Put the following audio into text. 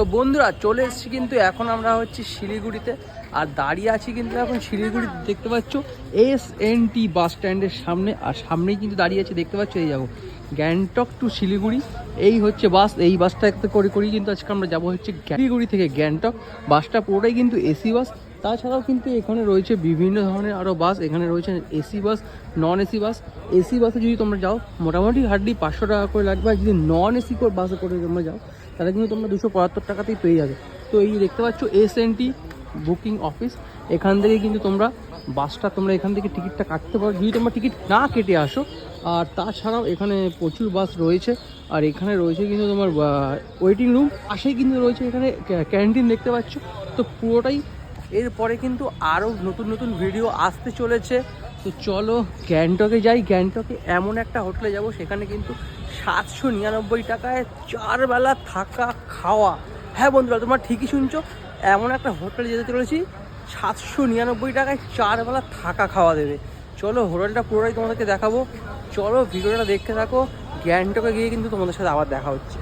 তো বন্ধুরা চলে এসেছি কিন্তু এখন আমরা হচ্ছে শিলিগুড়িতে, আর দাঁড়িয়ে আছি কিন্তু এখন শিলিগুড়ি দেখতে পাচ্ছ SNT বাস স্ট্যান্ডের সামনে, আর সামনেই কিন্তু দাঁড়িয়ে আছে দেখতে পাচ্ছ। এই যাবো গ্যাংটক টু শিলিগুড়ি, এই হচ্ছে বাস। এই বাসটা করে কিন্তু আজকে আমরা যাবো হচ্ছে শিলিগুড়ি থেকে গ্যাংটক। বাসটা পুরোটাই কিন্তু এসি বাস। তাছাড়াও কিন্তু এখানে রয়েছে বিভিন্ন ধরনের আরও বাস। এখানে রয়েছে AC bus, non AC bus. AC বাসে যদি তোমরা যাও মোটামুটি হার্ডলি 500 টাকা করে লাগবে, আর যদি নন এসি বাসে করে তোমরা যাও তাহলে কিন্তু তোমরা 275 টাকাতেই পেয়ে যাবে। তো এই দেখতে পাচ্ছ SNT বুকিং অফিস, এখান থেকে কিন্তু তোমরা বাসটা এখান থেকে টিকিটটা কাটতে পারো যদি তোমরা টিকিট না কেটে আসো। আর তাছাড়াও এখানে প্রচুর বাস রয়েছে, আর এখানে রয়েছে কিন্তু তোমার ওয়েটিং রুম, পাশেই কিন্তু রয়েছে এখানে ক্যান্টিন দেখতে পাচ্ছ। তো পুরোটাই এরপরে কিন্তু আরও নতুন নতুন ভিডিও আসতে চলেছে। তো চলো গ্যাংটকে যাই। গ্যাংটকে এমন একটা হোটেলে যাব সেখানে কিন্তু 799 টাকায় 4 বেলা থাকা খাওয়া। হ্যাঁ বন্ধুরা, তোমরা ঠিকই শুনছো, এমন একটা হোটেলে যেতে চলেছি 799 টাকায় 4 বেলা থাকা খাওয়া দেবে। চলো হোটেলটা পুরোটাই তোমাদেরকে দেখাবো, চলো ভিডিওটা দেখতে থাকো। গ্যাংটকে গিয়ে কিন্তু তোমাদের সাথে আবার দেখা হচ্ছে।